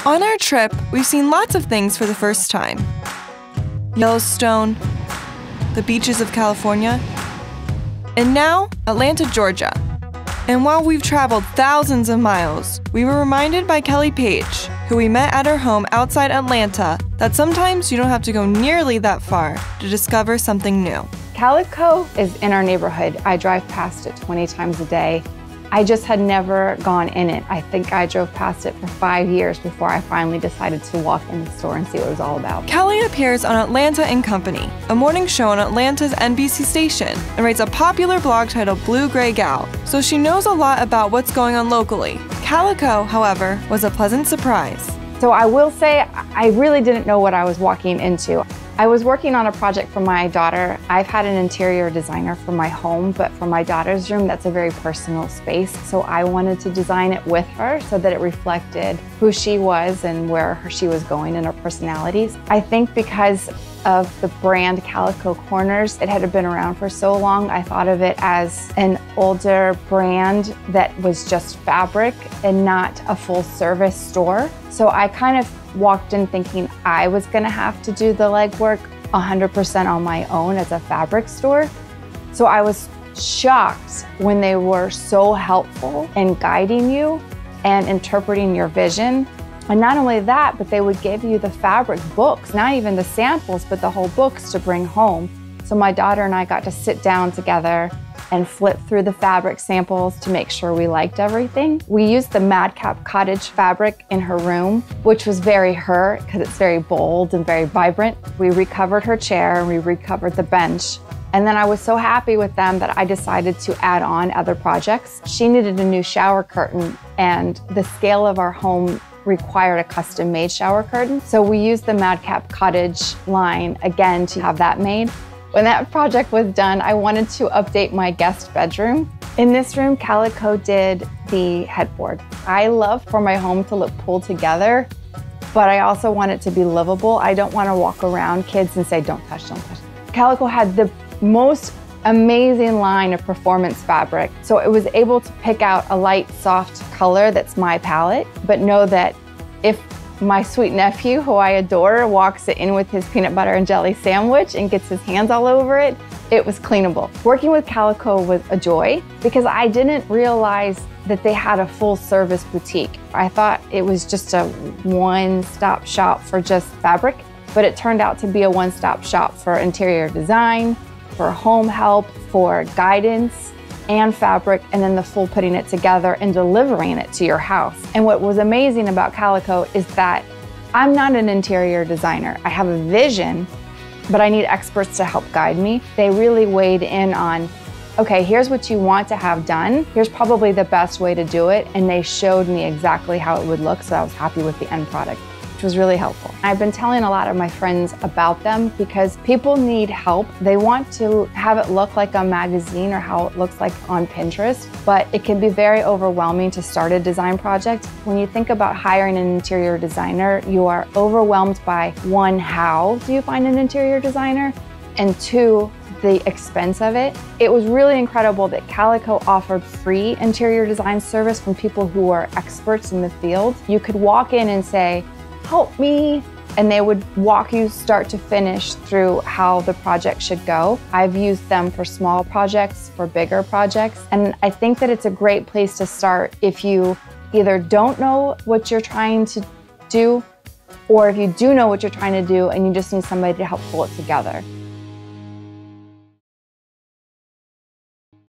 On our trip, we've seen lots of things for the first time. Yellowstone, the beaches of California, and now Atlanta, Georgia. And while we've traveled thousands of miles, we were reminded by Kelly Page, who we met at her home outside Atlanta, that sometimes you don't have to go nearly that far to discover something new. Calico is in our neighborhood. I drive past it 20 times a day. I just had never gone in it. I think I drove past it for 5 years before I finally decided to walk in the store and see what it was all about. Kelly appears on Atlanta & Company, a morning show on Atlanta's NBC station, and writes a popular blog titled Blue Gray Gal, so she knows a lot about what's going on locally. Calico, however, was a pleasant surprise. So I will say, I really didn't know what I was walking into. I was working on a project for my daughter. I've had an interior designer for my home, but for my daughter's room, that's a very personal space. So I wanted to design it with her so that it reflected who she was and where she was going and her personalities. I think because of the brand Calico Corners, it had been around for so long, I thought of it as an older brand that was just fabric and not a full service store. So I kind of walked in thinking I was gonna have to do the legwork 100% on my own as a fabric store. So I was shocked when they were so helpful in guiding you and interpreting your vision. And not only that, but they would give you the fabric books, not even the samples, but the whole books to bring home. So my daughter and I got to sit down together and flip through the fabric samples to make sure we liked everything. We used the Madcap Cottage fabric in her room, which was very her, because it's very bold and very vibrant. We recovered her chair and we recovered the bench. And then I was so happy with them that I decided to add on other projects. She needed a new shower curtain, and the scale of our home required a custom-made shower curtain. So we used the Madcap Cottage line again to have that made. When that project was done, I wanted to update my guest bedroom. In this room, Calico did the headboard. I love for my home to look pulled together, but I also want it to be livable. I don't want to walk around kids and say, don't touch, don't touch. Calico had the most amazing line of performance fabric. So it was able to pick out a light, soft color that's my palette, but know that if my sweet nephew, who I adore, walks in with his peanut butter and jelly sandwich and gets his hands all over it, it was cleanable. Working with Calico was a joy because I didn't realize that they had a full service boutique. I thought it was just a one-stop shop for just fabric, but it turned out to be a one-stop shop for interior design, for home help, for guidance and fabric, and then the full putting it together and delivering it to your house. And what was amazing about Calico is that I'm not an interior designer. I have a vision, but I need experts to help guide me. They really weighed in on, okay, here's what you want to have done. Here's probably the best way to do it. And they showed me exactly how it would look, so I was happy with the end product, which was really helpful. I've been telling a lot of my friends about them because people need help. They want to have it look like a magazine or how it looks like on Pinterest, but it can be very overwhelming to start a design project. When you think about hiring an interior designer, you are overwhelmed by one, how do you find an interior designer? And two, the expense of it. It was really incredible that Calico offered free interior design service from people who are experts in the field. You could walk in and say, help me, and they would walk you start to finish through how the project should go. I've used them for small projects, for bigger projects, and I think that it's a great place to start if you either don't know what you're trying to do, or if you do know what you're trying to do and you just need somebody to help pull it together.